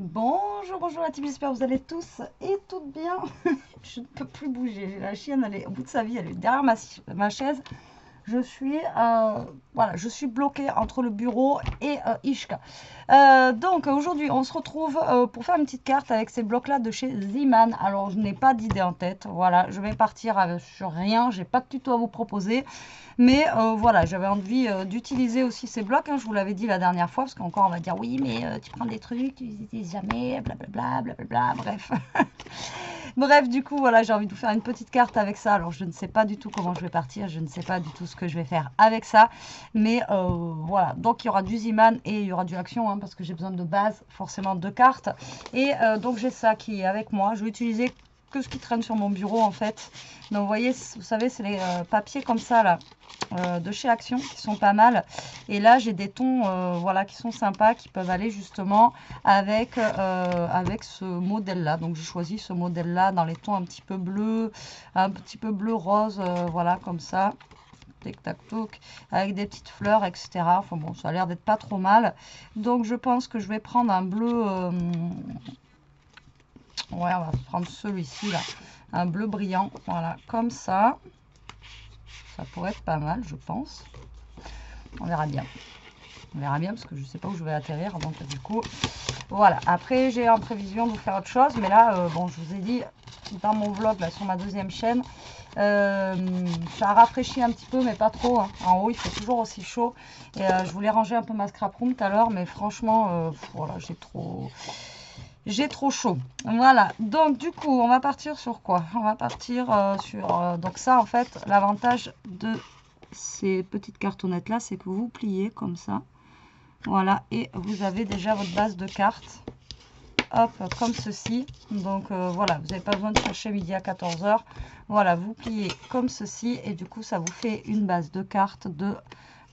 Bonjour, bonjour la team, j'espère que vous allez tous et toutes bien. Je ne peux plus bouger, la chienne elle est au bout de sa vie, elle est derrière ma chaise. Je suis, voilà, je suis bloquée entre le bureau et Ishka. Donc aujourd'hui, on se retrouve pour faire une petite carte avec ces blocs-là de chez Z-Man. Alors, je n'ai pas d'idée en tête. Voilà, je vais partir sur rien. J'ai pas de tuto à vous proposer. Mais voilà, j'avais envie d'utiliser aussi ces blocs. Hein, je vous l'avais dit la dernière fois, parce qu'encore on va dire oui, mais tu prends des trucs, tu les utilises jamais, blablabla, blablabla, bref. Bref, du coup, voilà, j'ai envie de vous faire une petite carte avec ça. Alors, je ne sais pas du tout comment je vais partir. Je ne sais pas du tout ce que je vais faire avec ça. Mais voilà, donc il y aura du Z-Man et il y aura du Action, hein, parce que j'ai besoin de base, forcément, de cartes. Et donc, j'ai ça qui est avec moi. Je vais utiliser que ce qui traîne sur mon bureau, en fait. Donc, vous voyez, vous savez, c'est les papiers comme ça, là. De chez Action qui sont pas mal, et là j'ai des tons voilà, qui sont sympas, qui peuvent aller justement avec ce modèle là. Donc j'ai choisi ce modèle là dans les tons un petit peu bleu rose, voilà, comme ça, tic tac toc, avec des petites fleurs, etc. Enfin bon, ça a l'air d'être pas trop mal. Donc je pense que je vais prendre un bleu, ouais, on va prendre celui-ci là, un bleu brillant, voilà, comme ça. Ça pourrait être pas mal, je pense. On verra bien. On verra bien parce que je ne sais pas où je vais atterrir. Donc du coup, voilà. Après, j'ai en prévision de vous faire autre chose. Mais là, bon, je vous ai dit dans mon vlog, là, sur ma deuxième chaîne, ça a rafraîchi un petit peu, mais pas trop. Hein. En haut, il fait toujours aussi chaud. Et je voulais ranger un peu ma scrap room tout à l'heure. Mais franchement, voilà, j'ai trop chaud. Voilà, donc du coup, on va partir sur quoi? On va partir sur... donc ça, en fait, l'avantage de ces petites cartonnettes là, c'est que vous pliez comme ça, voilà, et vous avez déjà votre base de cartes, hop, comme ceci. Donc voilà, vous n'avez pas besoin de chercher midi à 14 h. Voilà, vous pliez comme ceci et du coup ça vous fait une base de cartes de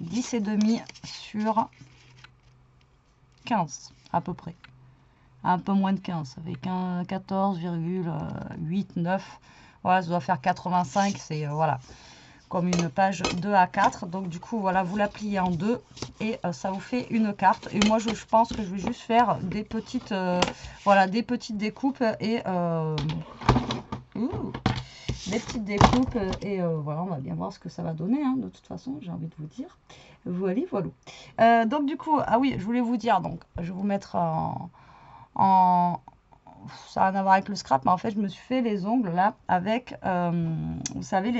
10,5 sur 15 à peu près, un peu moins de 15, ça fait 14,89. Voilà, ça doit faire 85, c'est voilà, comme une page 2 à 4. Donc du coup, voilà, vous la pliez en deux et ça vous fait une carte. Et moi, je pense que je vais juste faire des petites, voilà, des petites découpes et des petites découpes et voilà, on va bien voir ce que ça va donner, hein, de toute façon, j'ai envie de vous dire. Voilà, voilà. Donc du coup, ah oui, je voulais vous dire, donc je vais vous mettre ça n'a rien à voir avec le scrap, mais en fait je me suis fait les ongles là avec vous savez,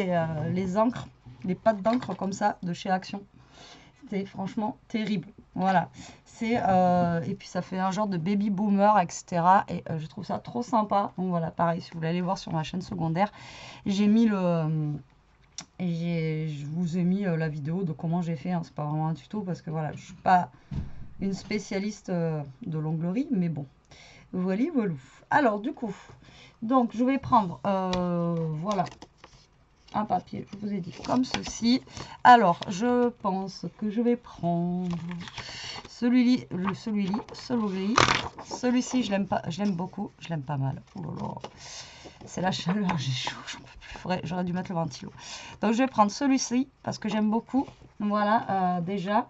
les encres, les pattes d'encre comme ça de chez Action. C'est franchement terrible, voilà. C'est et puis ça fait un genre de baby boomer, etc. Et je trouve ça trop sympa. Donc voilà, pareil, si vous voulez aller voir sur ma chaîne secondaire, j'ai mis le je vous ai mis la vidéo de comment j'ai fait, hein. C'est pas vraiment un tuto parce que voilà, je suis pas une spécialiste de l'onglerie, mais bon, voilà, voilà. Alors du coup, donc je vais prendre voilà, un papier, je vous ai dit, comme ceci. Alors je pense que je vais prendre celui-ci, celui-ci je l'aime pas, je l'aime beaucoup, je l'aime pas mal. Oh là là, c'est la chaleur, j'ai chaud, j'en peux plus, j'aurais dû mettre le ventilo. Donc je vais prendre celui-ci parce que j'aime beaucoup, voilà, déjà.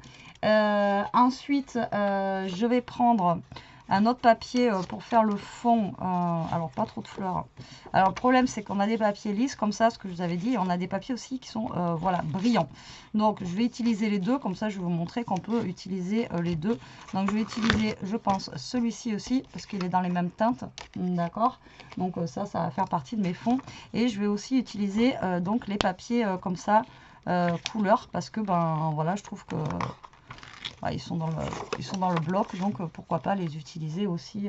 Ensuite je vais prendre un autre papier pour faire le fond, alors pas trop de fleurs. Alors le problème c'est qu'on a des papiers lisses comme ça, ce que je vous avais dit, et on a des papiers aussi qui sont voilà, brillants. Donc je vais utiliser les deux, comme ça je vais vous montrer qu'on peut utiliser les deux. Donc je vais utiliser, je pense, celui-ci aussi parce qu'il est dans les mêmes teintes, d'accord. Donc ça va faire partie de mes fonds. Et je vais aussi utiliser donc les papiers comme ça, couleur, parce que ben voilà, je trouve que bah, ils sont dans le bloc, donc pourquoi pas les utiliser aussi,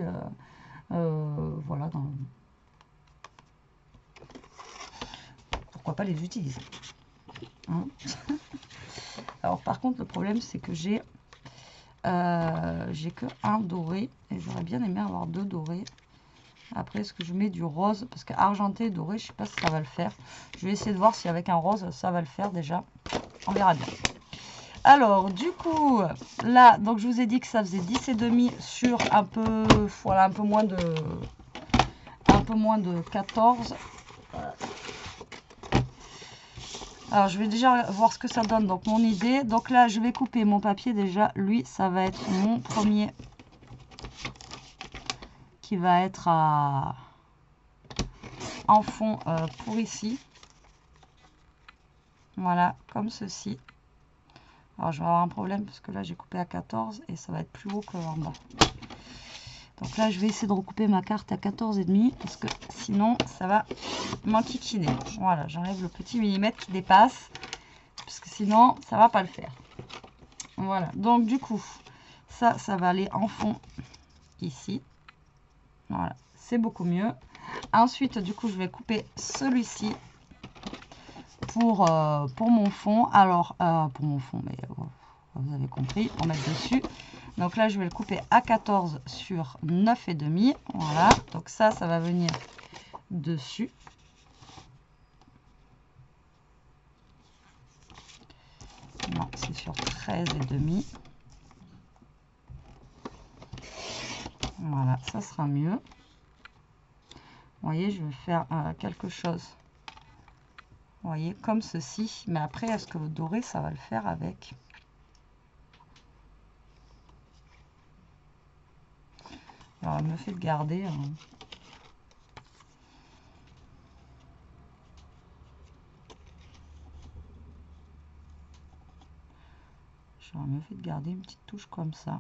voilà, pourquoi pas les utiliser, hein. Alors par contre le problème c'est que j'ai que un doré et j'aurais bien aimé avoir deux dorés. Après, est-ce que je mets du rose, parce que argenté et doré, je sais pas si ça va le faire. Je vais essayer de voir si avec un rose ça va le faire déjà, on verra bien. Alors du coup là, donc je vous ai dit que ça faisait 10,5 sur un peu, voilà, un peu moins de 14. Alors je vais déjà voir ce que ça donne, donc mon idée. Donc là je vais couper mon papier déjà, lui ça va être mon premier qui va être en fond pour ici. Voilà, comme ceci. Alors je vais avoir un problème parce que là j'ai coupé à 14 et ça va être plus haut qu'en bas. Donc là je vais essayer de recouper ma carte à 14,5 parce que sinon ça va m'enquiquiner. Voilà, j'enlève le petit millimètre qui dépasse parce que sinon ça va pas le faire. Voilà, donc du coup ça va aller en fond ici. Voilà, c'est beaucoup mieux. Ensuite du coup je vais couper celui-ci pour mon fond. Alors pour mon fond, mais vous avez compris, pour mettre dessus. Donc là je vais le couper à 14 sur 9,5. Voilà, donc ça va venir dessus. Non, c'est sur 13,5. Voilà, ça sera mieux. Vous voyez, je vais faire quelque chose, vous voyez, comme ceci. Mais après, est-ce que le doré, ça va le faire avec? Alors, elle me fait de garder. J'aurais mieux fait de garder une petite touche comme ça.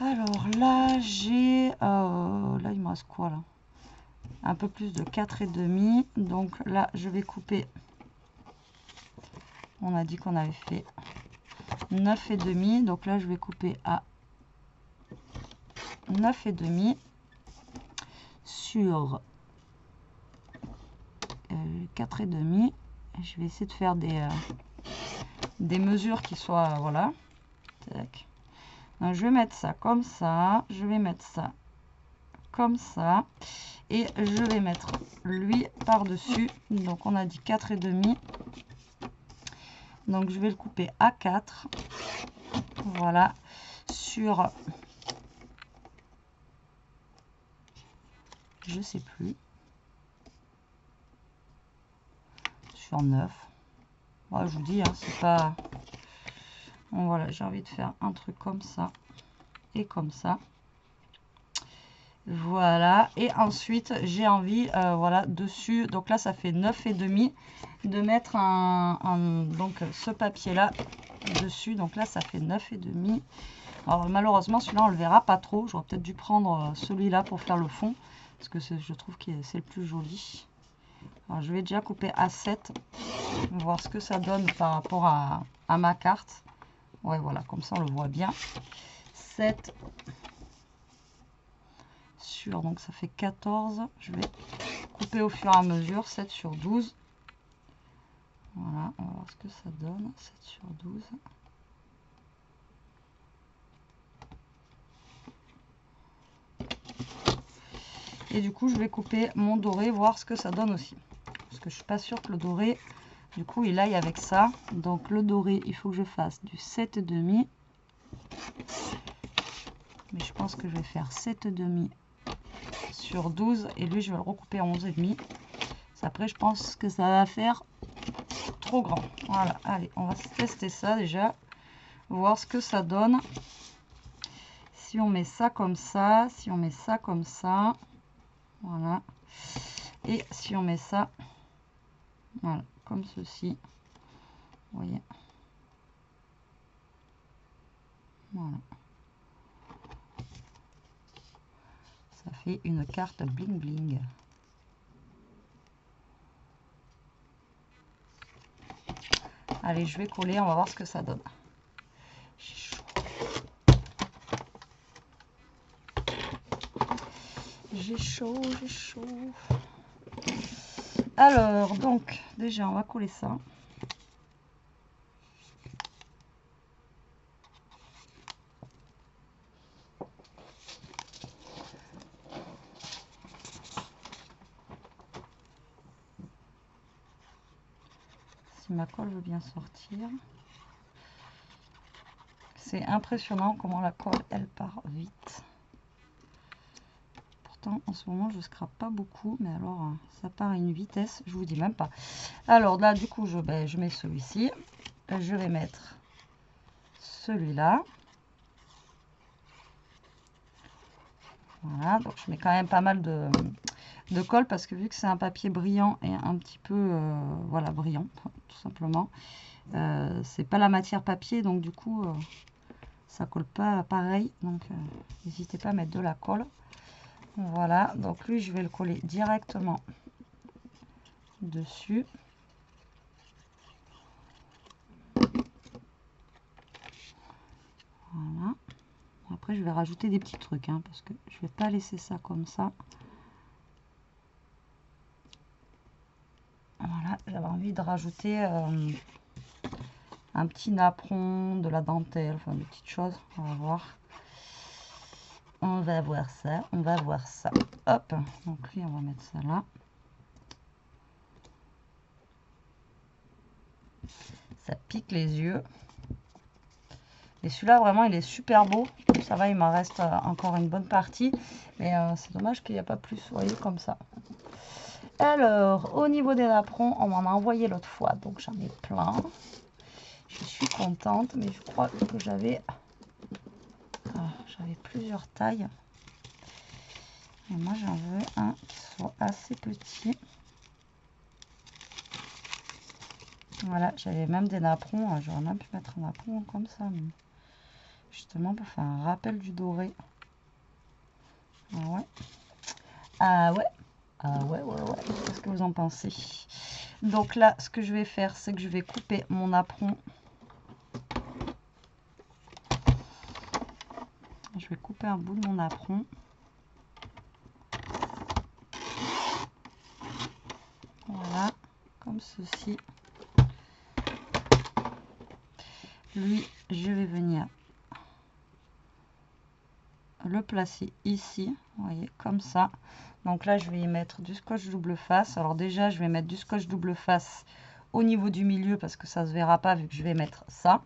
Alors là, j'ai... là, il me reste quoi là? Un peu plus de 4,5. Donc là, je vais couper. On a dit qu'on avait fait 9,5. Donc là, je vais couper à 9,5 sur 4,5. Je vais essayer de faire des mesures qui soient... voilà. Tac. Donc, je vais mettre ça comme ça. Je vais mettre ça comme ça. Et je vais mettre lui par-dessus. Donc, on a dit 4,5. Donc, je vais le couper à 4. Voilà. Sur... je sais plus. Sur 9. Bon, je vous dis, hein, c'est pas... bon, voilà, j'ai envie de faire un truc comme ça. Et comme ça. Voilà, et ensuite j'ai envie voilà dessus, donc là ça fait 9,5, de mettre donc ce papier là dessus. Donc là ça fait 9,5. Alors malheureusement celui-là on le verra pas trop, j'aurais peut-être dû prendre celui-là pour faire le fond parce que je trouve que c'est le plus joli. Alors je vais déjà couper à 7, voir ce que ça donne par rapport à ma carte. Ouais, voilà, comme ça on le voit bien. 7 sur, donc ça fait 14. Je vais couper au fur et à mesure. 7 sur 12. Voilà, on va voir ce que ça donne. 7 sur 12. Et du coup, je vais couper mon doré, voir ce que ça donne aussi. Parce que je suis pas sûre que le doré, du coup, il aille avec ça. Donc le doré, il faut que je fasse du 7,5. Mais je pense que je vais faire 7,5 sur 12. Et lui, je vais le recouper en 11,5. Après, je pense que ça va faire trop grand. Voilà, allez, on va tester ça déjà. Voir ce que ça donne. Si on met ça comme ça, si on met ça comme ça. Voilà. Et si on met ça, voilà, comme ceci. Vous voyez. Voilà. Ça fait une carte bling bling. Allez, je vais coller, on va voir ce que ça donne. J'ai chaud. J'ai chaud, j'ai chaud. Alors, donc, déjà, on va coller ça. Si ma colle veut bien sortir. C'est impressionnant comment la colle, elle part vite. Pourtant, en ce moment, je scrape pas beaucoup, mais alors, ça part à une vitesse, je vous dis même pas. Alors là, du coup, je mets celui-ci. Je vais mettre celui-là. Voilà, donc je mets quand même pas mal de colle parce que vu que c'est un papier brillant et un petit peu voilà, brillant, tout simplement, c'est pas la matière papier, donc du coup ça colle pas pareil, donc n'hésitez pas à mettre de la colle. Voilà, donc lui je vais le coller directement dessus. Voilà. Après je vais rajouter des petits trucs hein, parce que je vais pas laisser ça comme ça. Voilà, j'avais envie de rajouter un petit napperon, de la dentelle, enfin des petites choses. On va voir. On va voir ça, on va voir ça. Hop, donc lui on va mettre ça là. Ça pique les yeux. Et celui-là vraiment il est super beau. Ça va, il m'en reste encore une bonne partie. Mais c'est dommage qu'il n'y a pas plus, vous voyez, comme ça. Alors, au niveau des napperons, on m'en a envoyé l'autre fois. Donc j'en ai plein. Je suis contente, mais je crois que j'avais plusieurs tailles. Et moi j'en veux un qui soit assez petit. Voilà, j'avais même des napperons. J'aurais même pu mettre un napperon comme ça. Mais justement pour faire un rappel du doré. Ah ouais. Ah ouais. Ah ouais, ouais, ouais. Qu'est-ce que vous en pensez? Donc là, ce que je vais faire, c'est que je vais couper mon napperon. Je vais couper un bout de mon napperon. Voilà, comme ceci. Lui, je vais venir le placer ici, vous voyez, comme ça. Donc là, je vais y mettre du scotch double face. Alors déjà, je vais mettre du scotch double face au niveau du milieu parce que ça se verra pas vu que je vais mettre ça.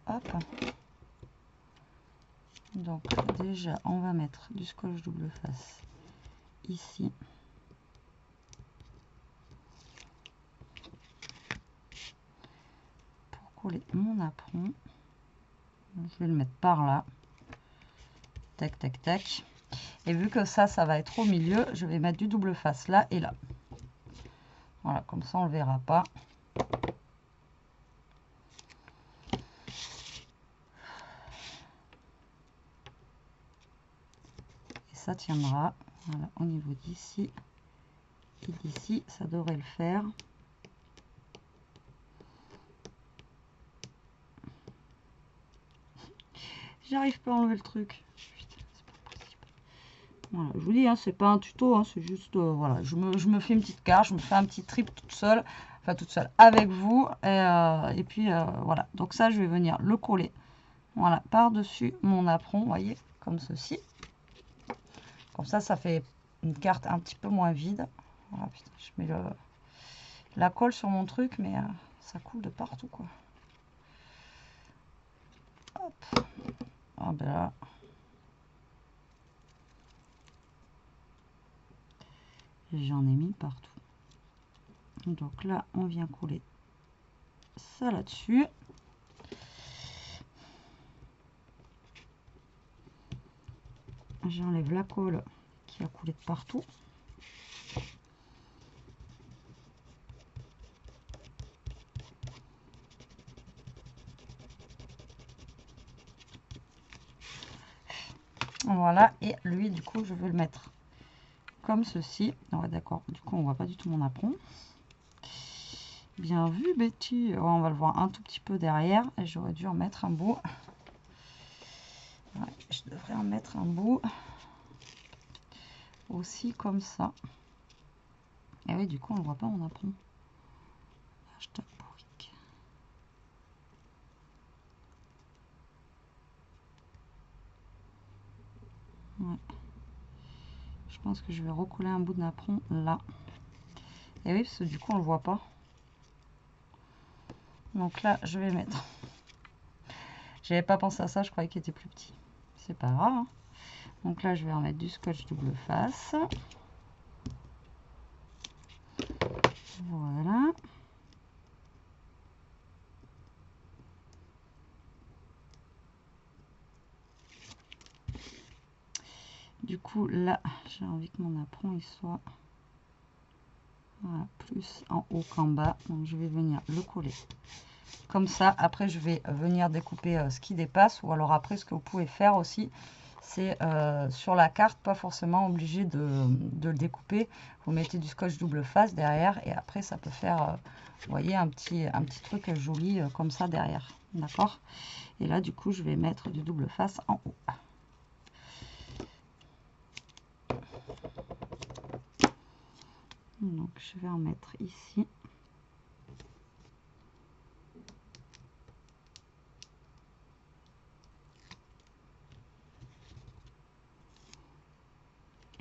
Hop. Donc déjà, on va mettre du scotch double face ici. Pour coller mon napperon. Je vais le mettre par là. Tac, tac, tac. Et vu que ça va être au milieu, je vais mettre du double face là et là. Voilà, comme ça on le verra pas. Et ça tiendra. Voilà, au niveau d'ici et d'ici, ça devrait le faire. J'arrive pas à enlever le truc. Putain, c'est pas possible. Voilà, je vous dis, hein, c'est pas un tuto, hein, c'est juste, voilà, je me fais une petite carte, je me fais un petit trip toute seule, enfin toute seule avec vous, et puis voilà. Donc ça, je vais venir le coller, voilà, par-dessus mon napperon, vous voyez, comme ceci. Comme ça fait une carte un petit peu moins vide. Voilà, putain, je mets la colle sur mon truc, mais ça coule de partout, quoi. Hop. Ah ben là. J'en ai mis partout. Donc là, on vient coller ça là-dessus. J'enlève la colle qui a coulé de partout. Voilà, et lui, du coup, je veux le mettre comme ceci. Ouais, d'accord, du coup, on voit pas du tout mon napperon. Bien vu, Betty. Ouais, on va le voir un tout petit peu derrière. Et j'aurais dû en mettre un bout. Ouais, je devrais en mettre un bout. Aussi comme ça. Et oui, du coup, on ne voit pas mon napperon. Hashtag pourrique. Ouais. Je pense que je vais recoller un bout de napperon là. Et oui, parce que du coup, on le voit pas. Donc là, je vais mettre. J'avais pas pensé à ça, je croyais qu'il était plus petit. C'est pas grave. Hein. Donc là, je vais en mettre du scotch double face. Voilà. du coup, là, j'ai envie que mon apron il soit voilà, plus en haut qu'en bas. Donc, je vais venir le coller comme ça. Après, je vais venir découper ce qui dépasse. Ou alors après, ce que vous pouvez faire aussi, c'est sur la carte, pas forcément obligé de le découper. Vous mettez du scotch double face derrière et après, ça peut faire, vous voyez, un petit truc joli comme ça derrière. D'accord? Et là, du coup, je vais mettre du double face en haut. Donc, je vais en mettre ici.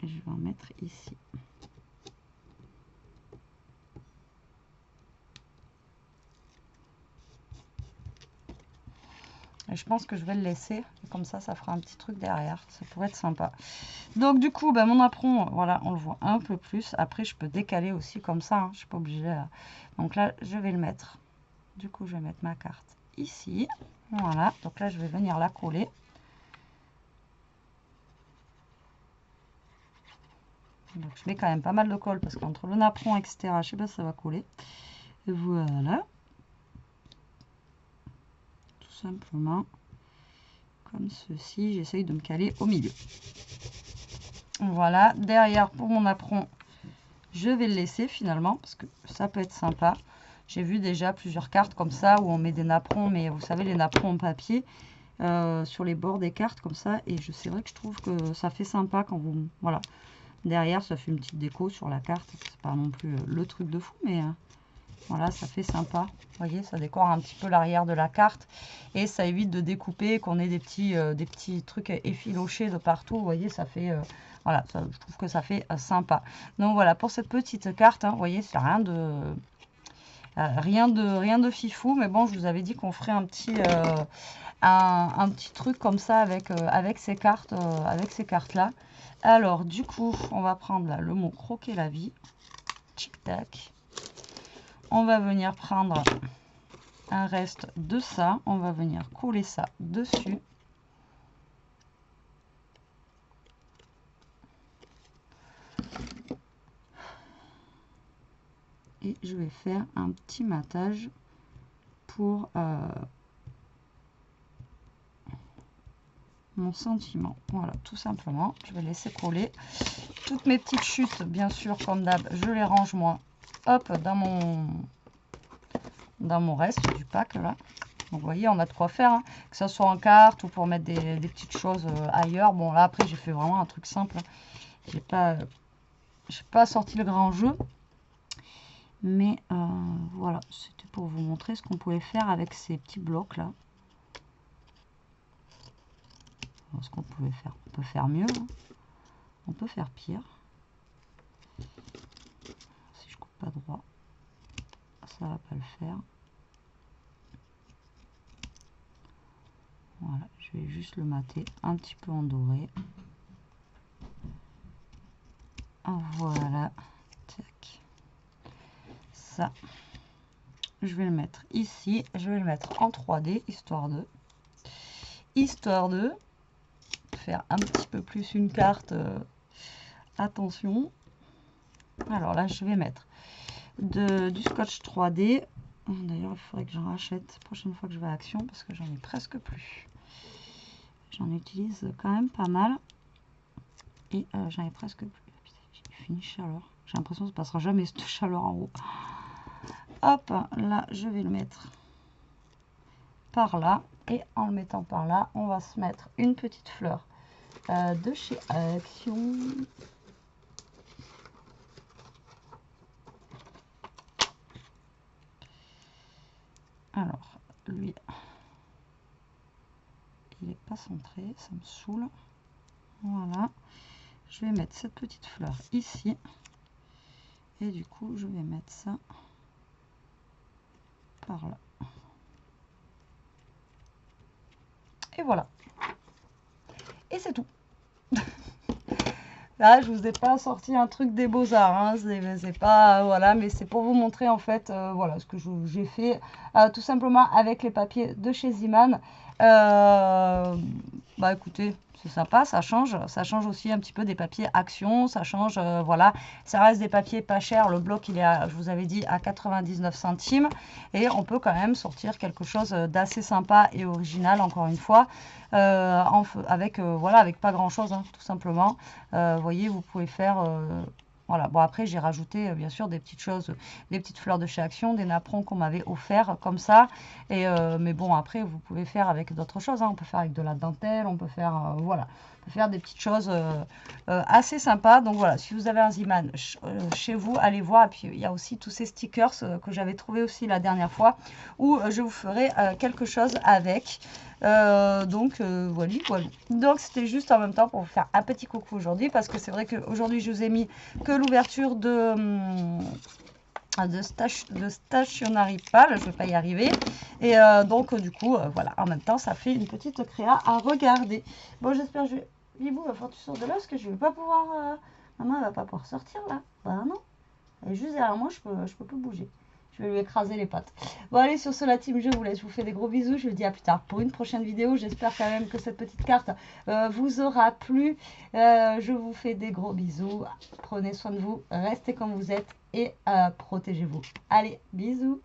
Et je vais en mettre ici. Et je pense que je vais le laisser. Et comme ça fera un petit truc derrière. Ça pourrait être sympa. Donc, du coup, bah, mon apron, voilà, on le voit un peu plus. Après, je peux décaler aussi comme ça. Hein, je ne suis pas obligée. Donc là, je vais le mettre. Du coup, je vais mettre ma carte ici. Voilà. Donc là, je vais venir la coller. Donc, je mets quand même pas mal de colle parce qu'entre le napperon, etc., je sais pas si ça va coller. Et voilà. Tout simplement. Comme ceci. J'essaye de me caler au milieu. Voilà. Derrière, pour mon apron, je vais le laisser finalement parce que ça peut être sympa. J'ai vu déjà plusieurs cartes comme ça où on met des napperons, mais vous savez, les napperons en papier sur les bords des cartes comme ça. Et c'est vrai que je trouve que ça fait sympa quand vous... Voilà. Derrière, ça fait une petite déco sur la carte. C'est pas non plus le truc de fou, mais voilà, ça fait sympa. Vous voyez, ça décore un petit peu l'arrière de la carte. Et ça évite de découper, qu'on ait des petits trucs effilochés de partout. Vous voyez, ça fait... voilà, je trouve que ça fait sympa. Donc voilà, pour cette petite carte, hein, vous voyez, c'est rien de fifou. Mais bon, je vous avais dit qu'on ferait un petit truc comme ça avec ces cartes, là. Alors, du coup, on va prendre là le mot croquer la vie. Tic-tac. On va venir prendre un reste de ça. On va venir coller ça dessus. Et je vais faire un petit matage pour mon sentiment. Voilà, tout simplement. Je vais laisser coller. Toutes mes petites chutes, bien sûr, comme d'hab, je les range moi, hop, dans mon reste du pack là. Donc vous voyez, on a de quoi faire, hein, que ce soit en carte ou pour mettre des petites choses ailleurs. Bon là après j'ai fait vraiment un truc simple. J'ai pas sorti le grand jeu. Mais voilà, c'était pour vous montrer ce qu'on pouvait faire avec ces petits blocs là. Alors, ce qu'on pouvait faire, on peut faire mieux, hein. On peut faire pire. Si je coupe pas droit, ça va pas le faire. Voilà, je vais juste le mater un petit peu en doré. Voilà, tac. Ça, je vais le mettre ici. Je vais le mettre en 3D, histoire de faire un petit peu plus une carte. Attention. Alors là, je vais mettre du scotch 3D. D'ailleurs, il faudrait que j'en rachète la prochaine fois que je vais à Action parce que j'en ai presque plus. J'en utilise quand même pas mal. Et j'en ai presque plus. J'ai fini chaleur. J'ai l'impression que ça ne passera jamais cette chaleur en haut. Hop, là, je vais le mettre par là. Et en le mettant par là, on va se mettre une petite fleur de chez Action. Alors, lui, il n'est pas centré, ça me saoule. Voilà. Je vais mettre cette petite fleur ici. Et du coup, je vais mettre ça par là. Et voilà. Et c'est tout. Là, je vous ai pas sorti un truc des beaux-arts, hein. C'est pas, voilà, mais c'est pour vous montrer en fait, voilà, ce que j'ai fait tout simplement avec les papiers de chez Ziman. Bah écoutez, c'est sympa, ça change aussi un petit peu des papiers Action, ça change, voilà, ça reste des papiers pas chers, le bloc il est à, je vous avais dit, à 99 centimes, et on peut quand même sortir quelque chose d'assez sympa et original, encore une fois, avec, voilà, avec pas grand chose, hein, tout simplement. Vous voyez, vous pouvez faire... voilà, bon après j'ai rajouté bien sûr des petites choses, des petites fleurs de chez Action, des napperons qu'on m'avait offert comme ça. Et mais bon après vous pouvez faire avec d'autres choses, hein. On peut faire avec de la dentelle, on peut faire voilà, on peut faire des petites choses assez sympas. Donc voilà, si vous avez un Ziman chez vous, allez voir. Et puis il y a aussi tous ces stickers que j'avais trouvé aussi la dernière fois, où je vous ferai quelque chose avec. Donc voilà, voilà. Donc c'était juste en même temps pour vous faire un petit coucou aujourd'hui, parce que c'est vrai qu'aujourd'hui je vous ai mis que l'ouverture de Stationery Pal, je vais pas y arriver, et donc du coup voilà, en même temps ça fait une petite créa à regarder. Bon, j'espère que Bibou va falloir que tu sors de là, parce que je vais pas pouvoir maman elle va pas pouvoir sortir là, bah non, elle est juste derrière moi, je peux plus bouger. Je vais lui écraser les pattes. Bon allez, sur ce la team, je vous laisse. Je vous fais des gros bisous. Je vous dis à plus tard pour une prochaine vidéo. J'espère quand même que cette petite carte vous aura plu. Je vous fais des gros bisous. Prenez soin de vous. Restez comme vous êtes et protégez-vous. Allez, bisous.